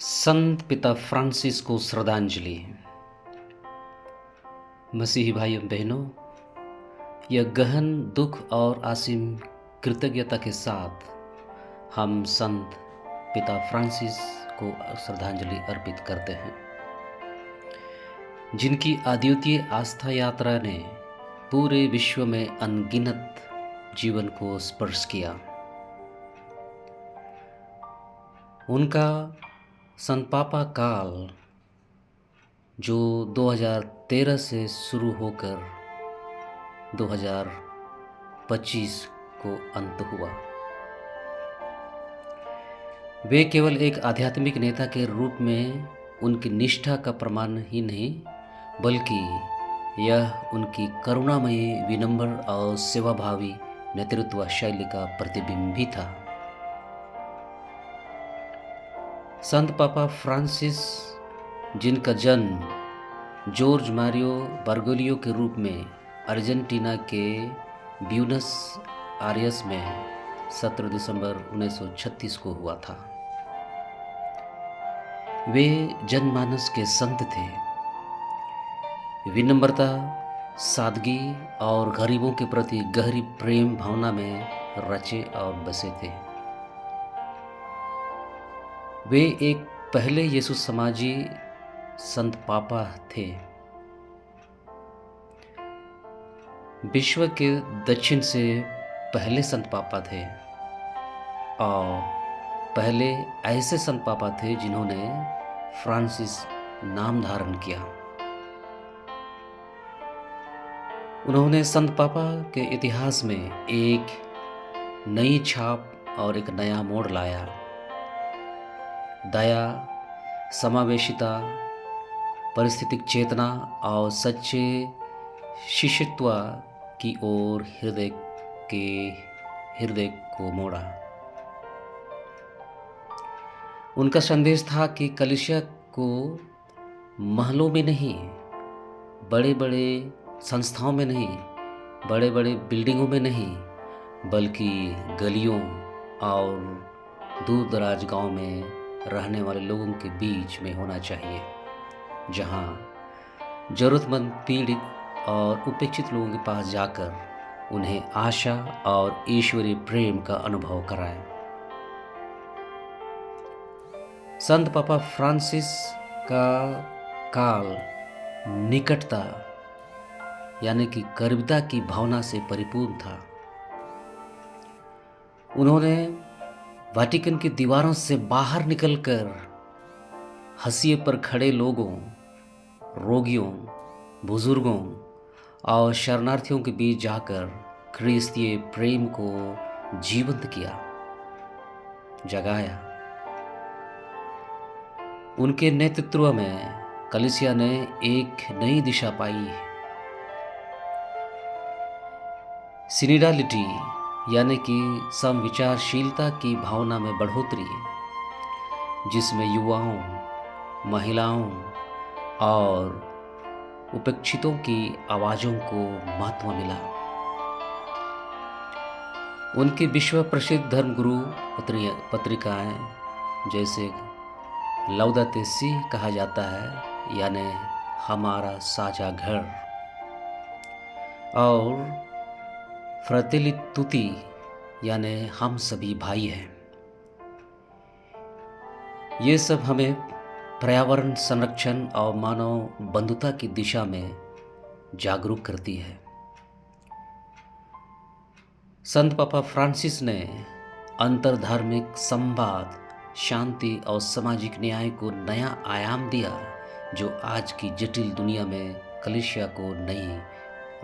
संत पिता फ्रांसिस को श्रद्धांजलि। मसीही भाइयों बहनों, यह गहन दुख और असीम कृतज्ञता के साथ हम संत पिता फ्रांसिस को श्रद्धांजलि अर्पित करते हैं, जिनकी अद्वितीय आस्था यात्रा ने पूरे विश्व में अनगिनत जीवन को स्पर्श किया। उनका संत पापा काल जो 2013 से शुरू होकर 2025 को अंत हुआ, वे केवल एक आध्यात्मिक नेता के रूप में उनकी निष्ठा का प्रमाण ही नहीं, बल्कि यह उनकी करुणामयी, विनम्र और सेवाभावी नेतृत्व शैली का प्रतिबिंब भी था। संत पापा फ्रांसिस, जिनका जन्म जॉर्ज मारियो बर्गोलियो के रूप में अर्जेंटीना के ब्यूनस आयर्स में 17 दिसंबर 1936 को हुआ था, वे जनमानस के संत थे। विनम्रता, सादगी और गरीबों के प्रति गहरी प्रेम भावना में रचे और बसे थे। वे एक पहले यीशु समाजी संत पापा थे। विश्व के दक्षिण से पहले संत पापा थे और पहले ऐसे संत पापा थे जिन्होंने फ्रांसिस नाम धारण किया। उन्होंने संत पापा के इतिहास में एक नई छाप और एक नया मोड़ लाया। दया, समावेशिता, पारिस्थितिक चेतना और सच्चे शिष्यत्व की ओर हृदय को मोड़ा। उनका संदेश था कि कलीसिया को महलों में नहीं, बड़े बड़े संस्थाओं में नहीं, बड़े बड़े बिल्डिंगों में नहीं, बल्कि गलियों और दूर दराज गांव में रहने वाले लोगों के बीच में होना चाहिए, जहां जरूरतमंद, पीड़ित और उपेक्षित लोगों के पास जाकर उन्हें आशा और ईश्वरीय प्रेम का अनुभव कराएं। संत पापा फ्रांसिस का काल निकटता यानी कि करीबता की भावना से परिपूर्ण था। उन्होंने वाटिकन की दीवारों से बाहर निकलकर हाशिए पर खड़े लोगों, रोगियों, बुजुर्गों और शरणार्थियों के बीच जाकर ख्रीस्तीय प्रेम को जीवंत किया, जगाया। उनके नेतृत्व में कलीसिया ने एक नई दिशा पाई। सिनिडालिटी यानी कि समविचारशीलता की भावना में बढ़ोतरी, जिसमें युवाओं, महिलाओं और उपेक्षितों की आवाज़ों को महत्व मिला। उनकी विश्व प्रसिद्ध धर्मगुरु पत्रिकाएं जैसे लौदाते सी कहा जाता है, यानी हमारा साझा घर, और फ्रैटेली तुति यानी हम सभी भाई हैं, ये सब हमें पर्यावरण संरक्षण और मानव बंधुता की दिशा में जागरूक करती है। संत पापा फ्रांसिस ने अंतरधार्मिक संवाद, शांति और सामाजिक न्याय को नया आयाम दिया, जो आज की जटिल दुनिया में कलीसिया को नई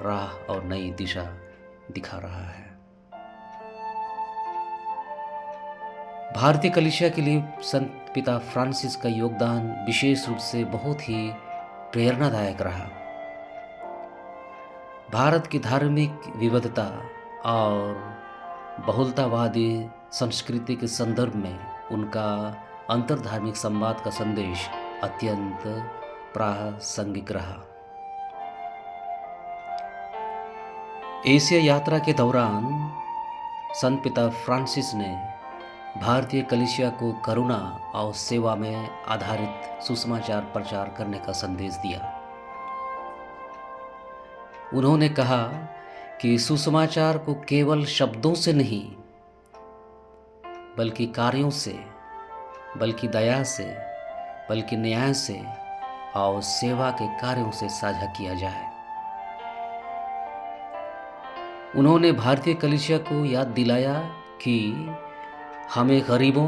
राह और नई दिशा दिखा रहा है। भारतीय कलीसिया के लिए संत पिता फ्रांसिस का योगदान विशेष रूप से बहुत ही प्रेरणादायक रहा। भारत की धार्मिक विविधता और बहुलतावादी संस्कृति के संदर्भ में उनका अंतरधार्मिक संवाद का संदेश अत्यंत प्रासंगिक रहा। एशिया यात्रा के दौरान संत पिता फ्रांसिस ने भारतीय कलीसिया को करुणा और सेवा में आधारित सुसमाचार प्रचार करने का संदेश दिया। उन्होंने कहा कि सुसमाचार को केवल शब्दों से नहीं, बल्कि कार्यों से, बल्कि दया से, बल्कि न्याय से और सेवा के कार्यों से साझा किया जाए। उन्होंने भारतीय कलीसिया को याद दिलाया कि हमें गरीबों,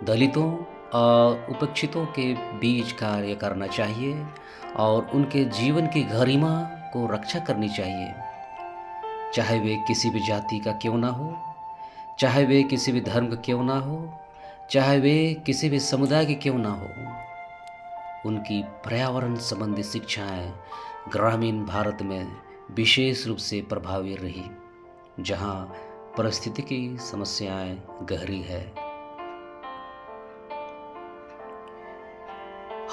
दलितों और उपेक्षितों के बीच कार्य करना चाहिए और उनके जीवन की गरिमा को रक्षा करनी चाहिए, चाहे वे किसी भी जाति का क्यों ना हो, चाहे वे किसी भी धर्म का क्यों ना हो, चाहे वे किसी भी समुदाय के क्यों ना हो। उनकी पर्यावरण संबंधी शिक्षाएं ग्रामीण भारत में विशेष रूप से प्रभावी रही, जहां पारिस्थितिकी समस्याएं गहरी है।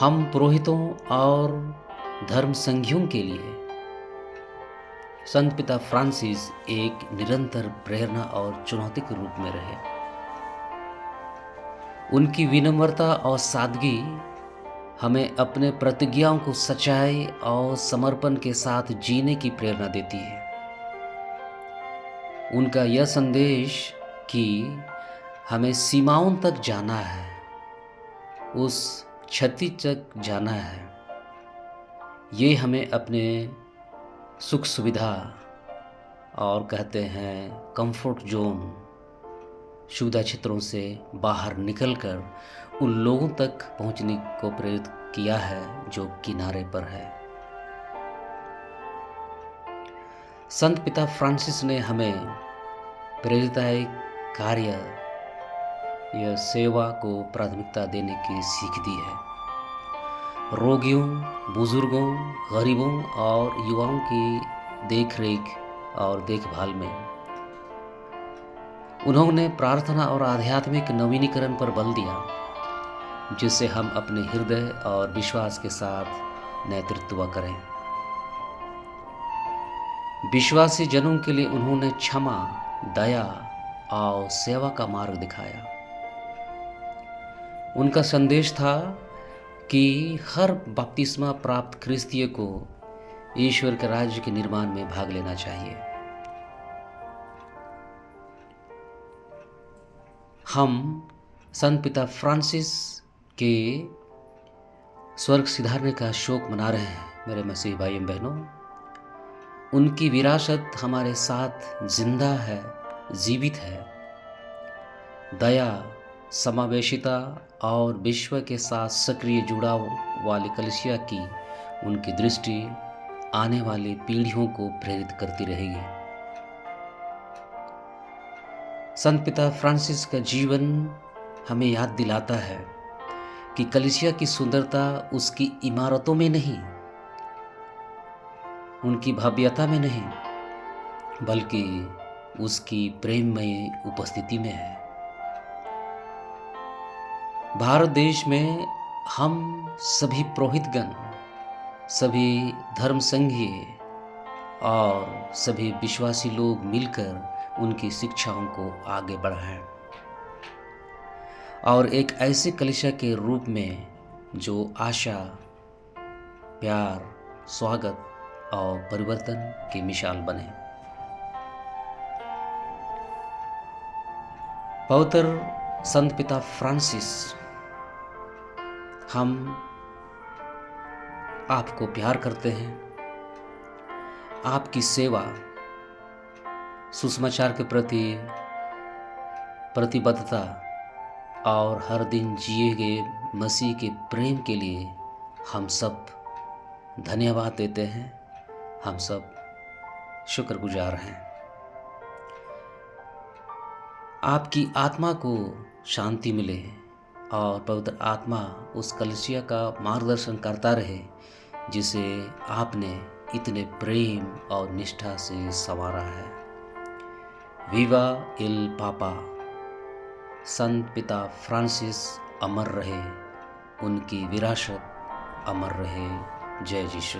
हम पुरोहितों और धर्म संघियों के लिए संत पिता फ्रांसिस एक निरंतर प्रेरणा और चुनौती के रूप में रहे। उनकी विनम्रता और सादगी हमें अपने प्रतिज्ञाओं को सच्चाई और समर्पण के साथ जीने की प्रेरणा देती है। उनका यह संदेश कि हमें सीमाओं तक जाना है, उस क्षति तक जाना है, ये हमें अपने सुख सुविधा और कहते हैं कंफर्ट जोन, सुविधा क्षेत्रों से बाहर निकलकर उन लोगों तक पहुंचने को प्रेरित किया है जो किनारे पर है। संत पिता फ्रांसिस ने हमें प्रेरिताई कार्य या सेवा को प्राथमिकता देने की सीख दी है। रोगियों, बुजुर्गों, गरीबों और युवाओं की देखरेख और देखभाल में उन्होंने प्रार्थना और आध्यात्मिक नवीनीकरण पर बल दिया, जिससे हम अपने हृदय और विश्वास के साथ नेतृत्व करें। विश्वासी जनों के लिए उन्होंने क्षमा, दया और सेवा का मार्ग दिखाया। उनका संदेश था कि हर बपतिस्मा प्राप्त ख्रिस्तीय को ईश्वर के राज्य के निर्माण में भाग लेना चाहिए। हम संत पिता फ्रांसिस के स्वर्ग सिधारने का शोक मना रहे हैं मेरे मसीही भाई बहनों। उनकी विरासत हमारे साथ जिंदा है, जीवित है। दया, समावेशिता और विश्व के साथ सक्रिय जुड़ाव वाली कलीसिया की उनकी दृष्टि आने वाली पीढ़ियों को प्रेरित करती रहेगी। संत पिता फ्रांसिस का जीवन हमें याद दिलाता है कि कलीसिया की सुंदरता उसकी इमारतों में नहीं, उनकी भव्यता में नहीं, बल्कि उसकी प्रेममय उपस्थिति में है। भारत देश में हम सभी पुरोहितगण, सभी धर्म संघीय और सभी विश्वासी लोग मिलकर उनकी शिक्षाओं को आगे बढ़ाएं और एक ऐसे कलीसिया के रूप में जो आशा, प्यार, स्वागत और परिवर्तन की मिसाल बने। पवित्र संत पिता फ्रांसिस, हम आपको प्यार करते हैं। आपकी सेवा, सुसमाचार के प्रति प्रतिबद्धता और हर दिन जिए गए मसीह के प्रेम के लिए हम सब धन्यवाद देते हैं। हम सब शुक्रगुजार हैं। आपकी आत्मा को शांति मिले और पवित्र आत्मा उस कलीसिया का मार्गदर्शन करता रहे जिसे आपने इतने प्रेम और निष्ठा से संवारा है। विवा इल पापा। संत पिता फ्रांसिस अमर रहे, उनकी विरासत अमर रहे। जय यीशु।